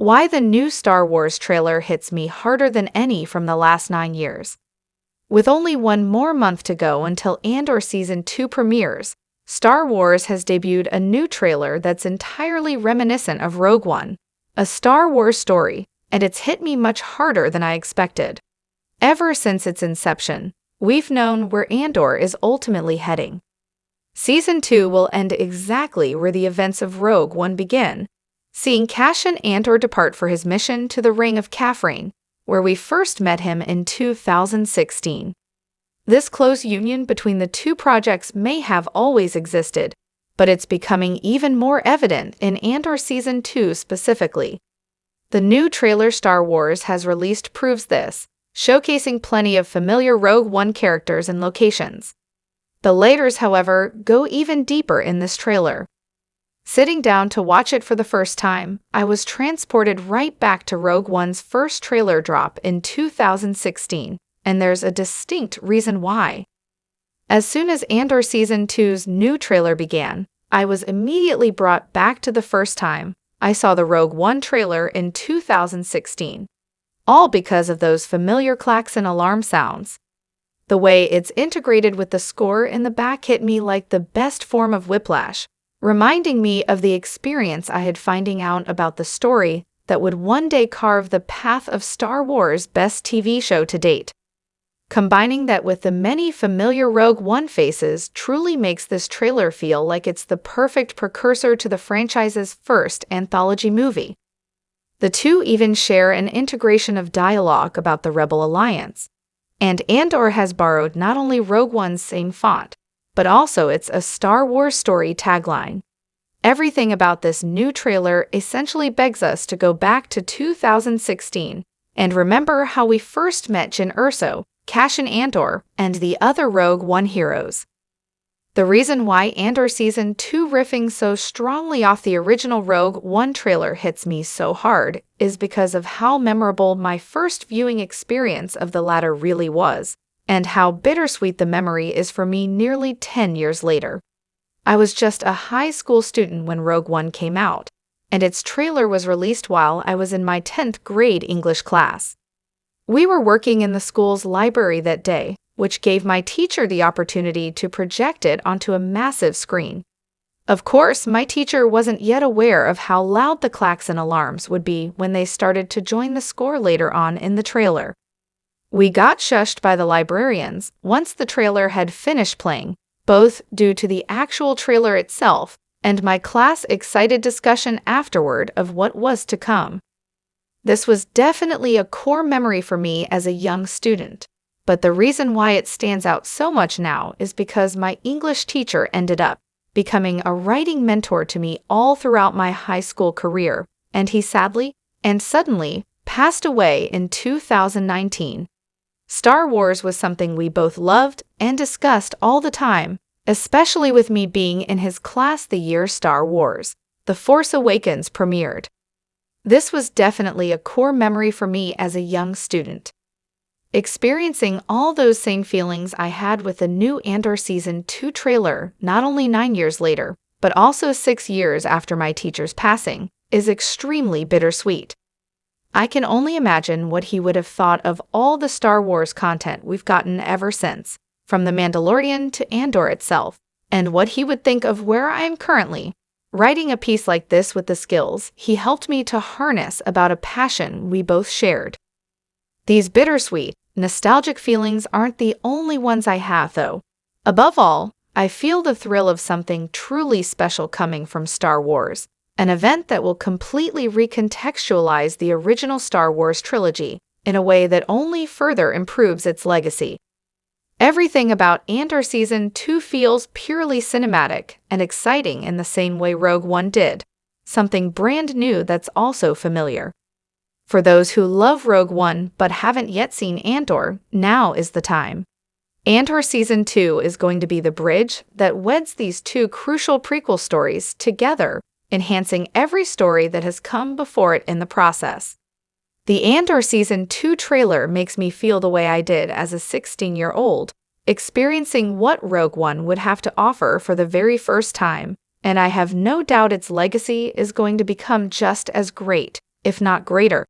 why the new Star Wars trailer hits me harder than any from the last 9 years. With only one more month to go until Andor Season 2 premieres, Star Wars has debuted a new trailer that's entirely reminiscent of Rogue One, a Star Wars story, and it's hit me much harder than I expected. Ever since its inception, we've known where Andor is ultimately heading. Season 2 will end exactly where the events of Rogue One begin, seeing Cassian Andor depart for his mission to the Ring of Kafrene, where we first met him in 2016. This close union between the two projects may have always existed, but it's becoming even more evident in Andor Season 2 specifically. The new trailer Star Wars has released proves this, showcasing plenty of familiar Rogue One characters and locations. The laters, however, go even deeper in this trailer. Sitting down to watch it for the first time, I was transported right back to Rogue One's first trailer drop in 2016, and there's a distinct reason why. As soon as Andor Season 2's new trailer began, I was immediately brought back to the first time I saw the Rogue One trailer in 2016, all because of those familiar clacks and alarm sounds. The way it's integrated with the score in the back hit me like the best form of whiplash, reminding me of the experience I had finding out about the story that would one day carve the path of Star Wars' best TV show to date. Combining that with the many familiar Rogue One faces truly makes this trailer feel like it's the perfect precursor to the franchise's first anthology movie. The two even share an integration of dialogue about the Rebel Alliance, and Andor has borrowed not only Rogue One's same font, but also its A Star Wars Story tagline. Everything about this new trailer essentially begs us to go back to 2016 and remember how we first met Jyn Erso, Cassian Andor, and the other Rogue One heroes. The reason why Andor Season 2 riffing so strongly off the original Rogue One trailer hits me so hard is because of how memorable my first viewing experience of the latter really was, and how bittersweet the memory is for me nearly 10 years later. I was just a high school student when Rogue One came out, and its trailer was released while I was in my 10th grade English class. We were working in the school's library that day, which gave my teacher the opportunity to project it onto a massive screen. Of course, my teacher wasn't yet aware of how loud the clacks and alarms would be when they started to join the score later on in the trailer. We got shushed by the librarians once the trailer had finished playing, both due to the actual trailer itself and my class' excited discussion afterward of what was to come. This was definitely a core memory for me as a young student. But the reason why it stands out so much now is because my English teacher ended up becoming a writing mentor to me all throughout my high school career, and he sadly and suddenly passed away in 2019. Star Wars was something we both loved and discussed all the time, especially with me being in his class the year Star Wars: The Force Awakens premiered. This was definitely a core memory for me as a young student. Experiencing all those same feelings I had with the new Andor Season 2 trailer not only 9 years later, but also 6 years after my teacher's passing, is extremely bittersweet. I can only imagine what he would have thought of all the Star Wars content we've gotten ever since, from The Mandalorian to Andor itself, and what he would think of where I am currently, writing a piece like this with the skills he helped me to harness about a passion we both shared. These bittersweet, nostalgic feelings aren't the only ones I have, though. Above all, I feel the thrill of something truly special coming from Star Wars, an event that will completely recontextualize the original Star Wars trilogy in a way that only further improves its legacy. Everything about Andor Season 2 feels purely cinematic and exciting in the same way Rogue One did, something brand new that's also familiar. For those who love Rogue One but haven't yet seen Andor, now is the time. Andor Season 2 is going to be the bridge that weds these two crucial prequel stories together, enhancing every story that has come before it in the process. The Andor Season 2 trailer makes me feel the way I did as a 16-year-old, experiencing what Rogue One would have to offer for the very first time, and I have no doubt its legacy is going to become just as great, if not greater.